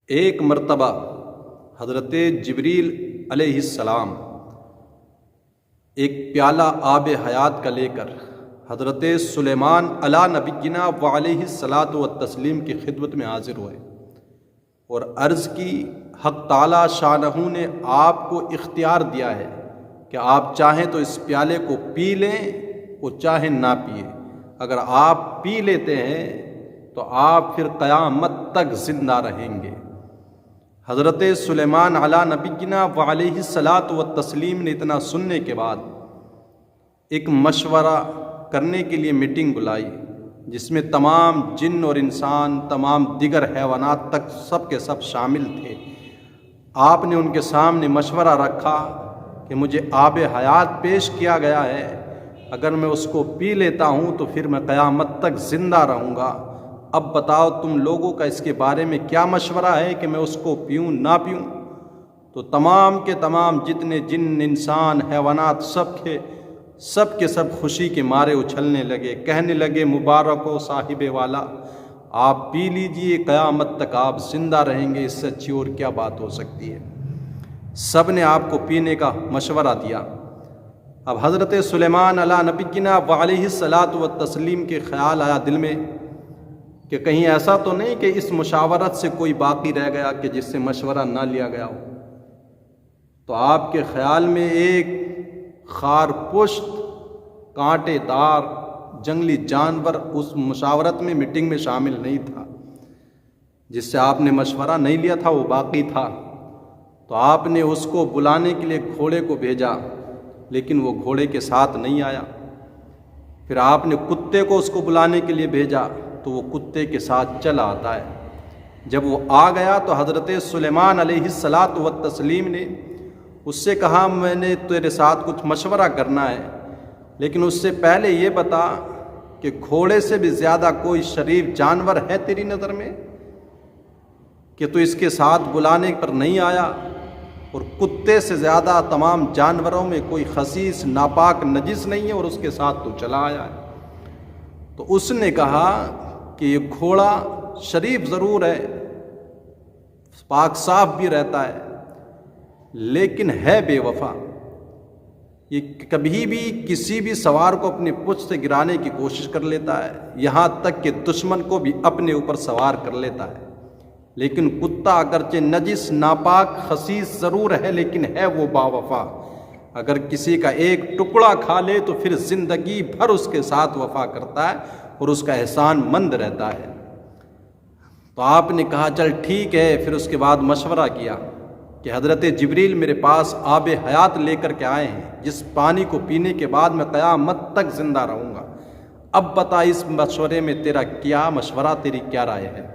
ایک مرتبہ حضرت جبریل علیہ السلام ایک پیالہ آب حیات کا لے کر حضرت سلیمان علی نبینا و علیہ الصلاۃ والتسلیم کی خدمت میں حاضر ہوئے اور عرض کی حق تعالی شانہ نے آپ کو اختیار دیا ہے کہ آپ چاہیں تو اس پیالے کو پی لیں اور چاہیں نہ پیئیں۔ اگر آپ پی لیتے ہیں تو آپ پھر قیامت تک زندہ رہیں گے۔ حضرت سلیمان علی نبینا و علیہ الصلاۃ والتسلیم نے اتنا سننے کے بعد ایک مشورہ کرنے کے لیے میٹنگ بلائی، جس میں تمام جن اور انسان، تمام دیگر حیوانات تک سب کے سب شامل تھے۔ آپ نے ان کے سامنے مشورہ رکھا کہ مجھے آب حیات پیش کیا گیا ہے، اگر میں اس کو پی لیتا ہوں تو پھر میں قیامت تک زندہ رہوں گا۔ اب بتاؤ تم لوگوں کا اس کے بارے میں کیا مشورہ ہے کہ میں اس کو پیوں نہ پیوں؟ تو تمام کے تمام جتنے جن، انسان، حیوانات سب کے سب خوشی کے مارے اچھلنے لگے، کہنے لگے مبارک ہو صاحب والا، آپ پی لیجئے، قیامت تک آپ زندہ رہیں گے، اس سے اچھی اور کیا بات ہو سکتی ہے۔ سب نے آپ کو پینے کا مشورہ دیا۔ اب حضرت سلیمان علی نبینا و علیہ الصلاۃ والتسلیم کے خیال آیا دل میں کہ کہیں ایسا تو نہیں کہ اس مشاورت سے کوئی باقی رہ گیا کہ جس سے مشورہ نہ لیا گیا ہو۔ تو آپ کے خیال میں ایک خار پشت، کانٹے دار جنگلی جانور اس مشاورت میں، میٹنگ میں شامل نہیں تھا، جس سے آپ نے مشورہ نہیں لیا تھا، وہ باقی تھا۔ تو آپ نے اس کو بلانے کے لیے گھوڑے کو بھیجا، لیکن وہ گھوڑے کے ساتھ نہیں آیا۔ پھر آپ نے کتے کو اس کو بلانے کے لیے بھیجا، تو وہ کتے کے ساتھ چلا آتا ہے۔ جب وہ آ گیا تو حضرت سلیمان علیہ الصلاۃ والتسلیم نے اس سے کہا میں نے تیرے ساتھ کچھ مشورہ کرنا ہے، لیکن اس سے پہلے یہ بتا کہ گھوڑے سے بھی زیادہ کوئی شریف جانور ہے تیری نظر میں کہ تو اس کے ساتھ بلانے پر نہیں آیا، اور کتے سے زیادہ تمام جانوروں میں کوئی خسیس، ناپاک، نجس نہیں ہے اور اس کے ساتھ تو چلا آیا ہے۔ تو اس نے کہا کہ یہ گھوڑا شریف ضرور ہے، پاک صاف بھی رہتا ہے، لیکن ہے بے وفا۔ یہ کبھی بھی کسی بھی سوار کو اپنی پشت سے گرانے کی کوشش کر لیتا ہے، یہاں تک کہ دشمن کو بھی اپنے اوپر سوار کر لیتا ہے۔ لیکن کتا اگرچہ نجس، ناپاک، خسیس ضرور ہے، لیکن ہے وہ با وفا۔ اگر کسی کا ایک ٹکڑا کھا لے تو پھر زندگی بھر اس کے ساتھ وفا کرتا ہے اور اس کا احسان مند رہتا ہے۔ تو آپ نے کہا چل ٹھیک ہے۔ پھر اس کے بعد مشورہ کیا کہ حضرت جبریل میرے پاس آب حیات لے کر کے آئے ہیں، جس پانی کو پینے کے بعد میں قیامت تک زندہ رہوں گا۔ اب بتا اس مشورے میں تیرا کیا مشورہ، تیری کیا رائے ہے؟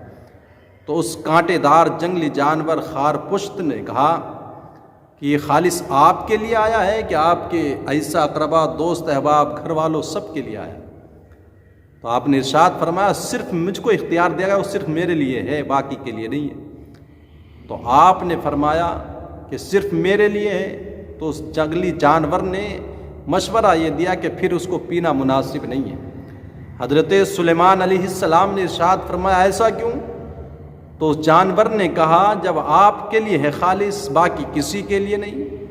تو اس کانٹے دار جنگلی جانور خار پشت نے کہا کہ یہ خالص آپ کے لیے آیا ہے کہ آپ کے ایسا اقربا، دوست، احباب، گھر والوں سب کے لیے آیا؟ تو آپ نے ارشاد فرمایا صرف مجھ کو اختیار دیا گیا، وہ صرف میرے لیے ہے، باقی کے لیے نہیں ہے۔ تو آپ نے فرمایا کہ صرف میرے لیے ہے، تو اس جنگلی جانور نے مشورہ یہ دیا کہ پھر اس کو پینا مناسب نہیں ہے۔ حضرت سلیمان علیہ السلام نے ارشاد فرمایا ایسا کیوں؟ تو اس جانور نے کہا جب آپ کے لیے ہے خالص، باقی کسی کے لیے نہیں،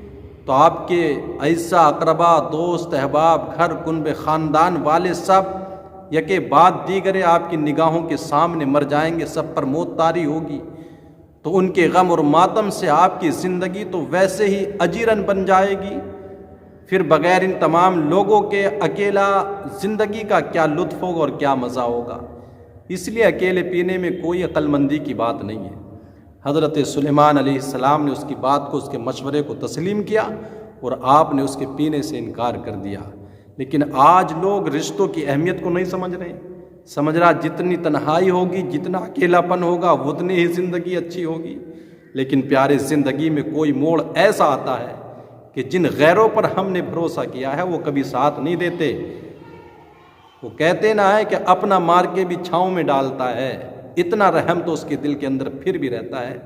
تو آپ کے ایسا اقربا، دوست، احباب، گھر، کنب، خاندان والے سب یکے بعد دیگرے آپ کی نگاہوں کے سامنے مر جائیں گے، سب پر موت طاری ہوگی، تو ان کے غم اور ماتم سے آپ کی زندگی تو ویسے ہی اجیرن بن جائے گی۔ پھر بغیر ان تمام لوگوں کے اکیلا زندگی کا کیا لطف ہوگا اور کیا مزہ ہوگا؟ اس لیے اکیلے پینے میں کوئی عقل مندی کی بات نہیں ہے۔ حضرت سلیمان علیہ السلام نے اس کی بات کو، اس کے مشورے کو تسلیم کیا اور آپ نے اس کے پینے سے انکار کر دیا۔ لیکن آج لوگ رشتوں کی اہمیت کو نہیں سمجھ رہے، سمجھ رہا جتنی تنہائی ہوگی، جتنا اکیلا پن ہوگا، اتنی ہی زندگی اچھی ہوگی۔ لیکن پیارے، زندگی میں کوئی موڑ ایسا آتا ہے کہ جن غیروں پر ہم نے بھروسہ کیا ہے وہ کبھی ساتھ نہیں دیتے۔ وہ کہتے نہ ہے کہ اپنا مار کے بھی چھاؤں میں ڈالتا ہے، اتنا رحم تو اس کے دل کے اندر پھر بھی رہتا ہے۔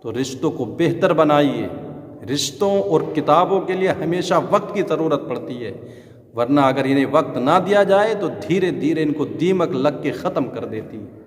تو رشتوں کو بہتر بنائیے۔ رشتوں اور کتابوں کے لیے ہمیشہ وقت کی ضرورت پڑتی ہے، ورنہ اگر انہیں وقت نہ دیا جائے تو دھیرے دھیرے ان کو دیمک لگ کے ختم کر دیتی ہے۔